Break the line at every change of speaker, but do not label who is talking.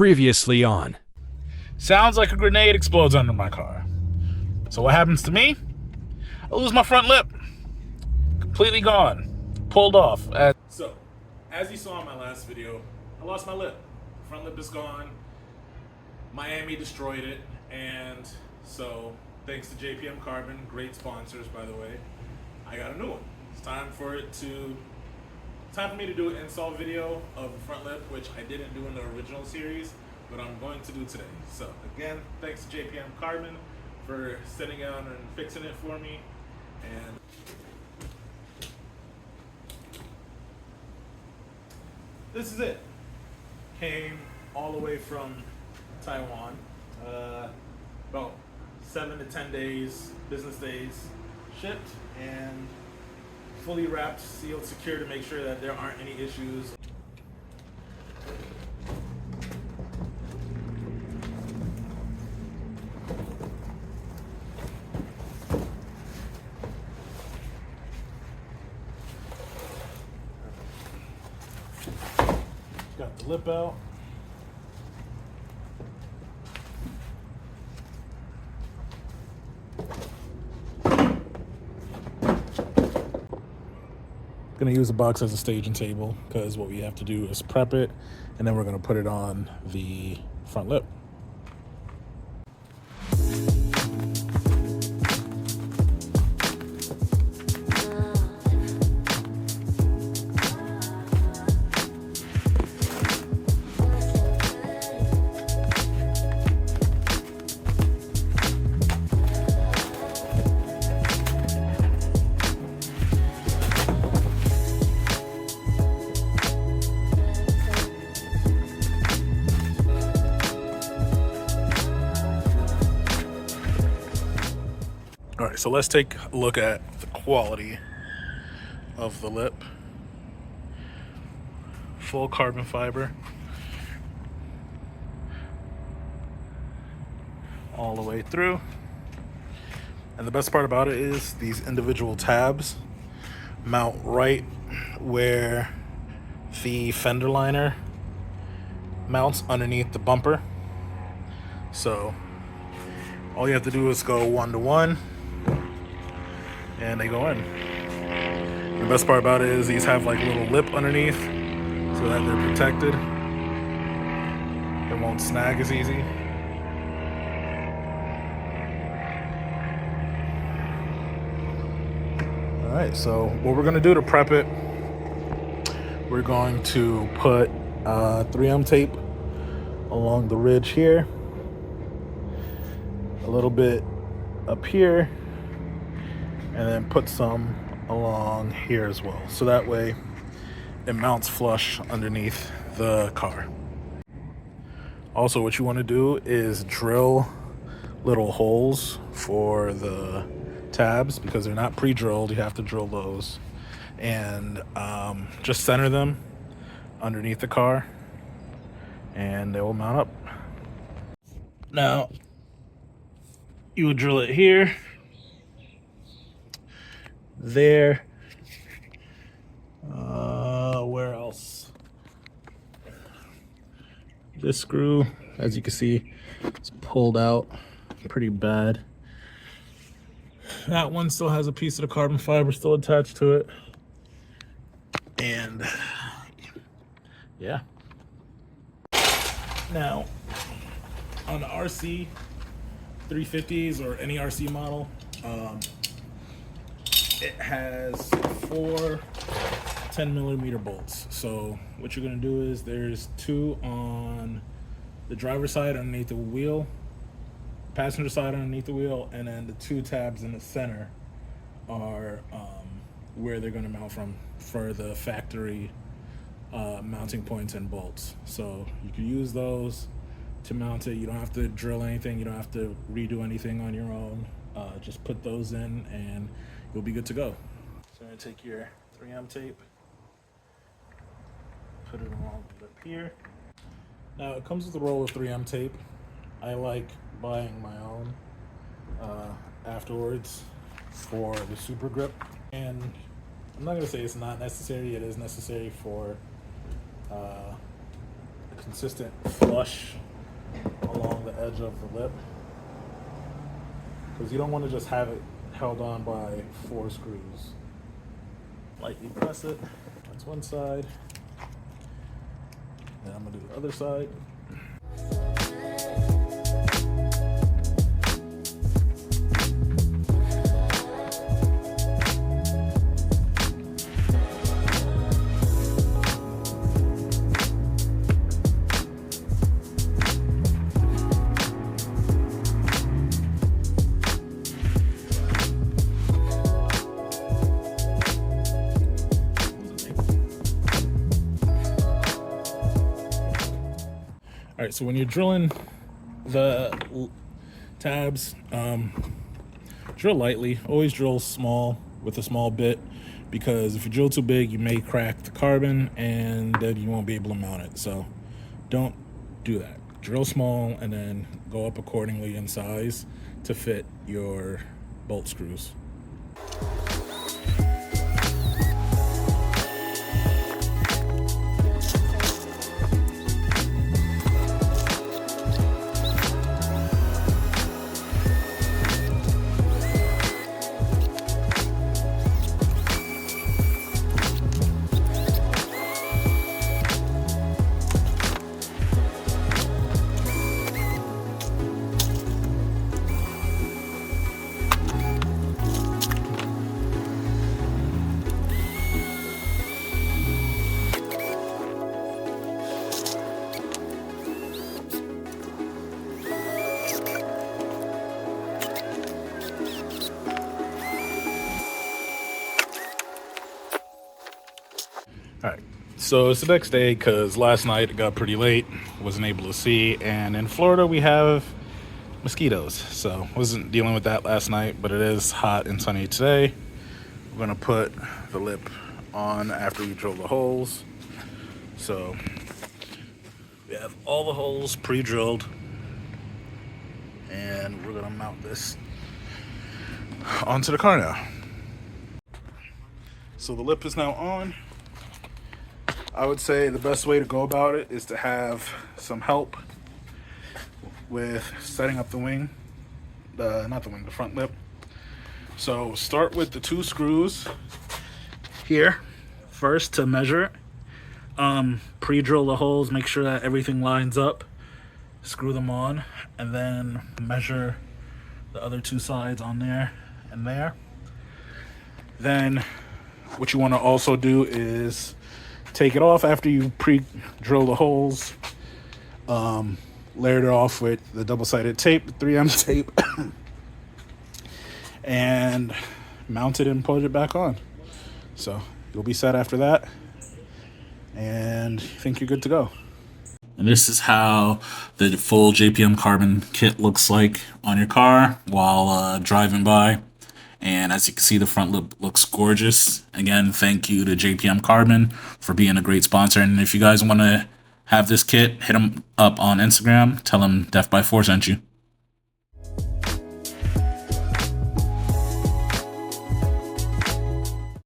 Previously on.
Sounds like a grenade explodes under my car. So what happens to me? I lose my front lip. Completely gone. Pulled off. So, as you saw in my last video, I lost my lip. Front lip is gone. Miami destroyed it. And so, thanks to jpmcarbon, great sponsors by the way, I got a new one. It's time for me to do an install video of the front lip, which I didn't do in the original series, but I'm going to do today. So again, thanks to jpmcarbon for sitting down and fixing it for me. And this is it. Came all the way from Taiwan. About 7 to 10 days, business days, shipped and fully wrapped, sealed, secure to make sure that there aren't any issues. Got the lip out. Gonna use the box as a staging table because what we have to do is prep it, and then we're gonna put it on the front lip. All right, so let's take a look at the quality of the lip. Full carbon fiber. All the way through. And the best part about it is these individual tabs mount right where the fender liner mounts underneath the bumper. So all you have to do is go 1 to 1. And they go in. The best part about it is these have like a little lip underneath so that they're protected. It won't snag as easy. All right, so what we're gonna do to prep it, we're going to put 3M tape along the ridge here, a little bit up here, and then put some along here as well. So that way it mounts flush underneath the car. Also, what you want to do is drill little holes for the tabs because they're not pre-drilled. You have to drill those. And just center them underneath the car and they will mount up. Now, you would drill it here, there, where else? This screw, as you can see, it's pulled out pretty bad. That one still has a piece of the carbon fiber still attached to it. And yeah. Now, on the RC 350s or any RC model, it has 4 10mm bolts. So what you're gonna do is there's 2 on the driver's side underneath the wheel, passenger side underneath the wheel, and then the 2 tabs in the center are where they're gonna mount from for the factory mounting points and bolts. So you can use those to mount it. You don't have to drill anything. You don't have to redo anything on your own. Just put those in and you'll be good to go. So I'm gonna take your 3M tape, put it along the lip here. Now it comes with a roll of 3M tape. I like buying my own afterwards for the super grip. And I'm not gonna say it's not necessary, it is necessary for consistent flush along the edge of the lip, because you don't want to just have it held on by 4 screws. Lightly press it. That's one side. Then I'm going to do the other side. All right, so when you're drilling the tabs, drill lightly. Always drill small with a small bit, because if you drill too big, you may crack the carbon and then you won't be able to mount it. So don't do that. Drill small and then go up accordingly in size to fit your bolt screws. All right, so it's the next day because last night it got pretty late, wasn't able to see, and in Florida we have mosquitoes, so wasn't dealing with that last night, but it is hot and sunny today. We're gonna put the lip on after we drill the holes. So we have all the holes pre-drilled, and we're gonna mount this onto the car now. So the lip is now on. I would say the best way to go about it is to have some help with setting up the wing, not the wing, the front lip. So start with the 2 screws here first to measure it. Pre-drill the holes, make sure that everything lines up, screw them on, and then measure the other 2 sides on there and there. Then what you want to also do is take it off after you pre-drill the holes, layer it off with the double-sided tape, 3M tape, and mount it and put it back on. So you'll be set after that, and I think you're good to go. And this is how the full JPM Carbon kit looks like on your car while driving by. And as you can see, the front lip looks gorgeous. Again, thank you to JPM Carbon for being a great sponsor. And if you guys want to have this kit, hit them up on Instagram. Tell them Def by 4 sent you.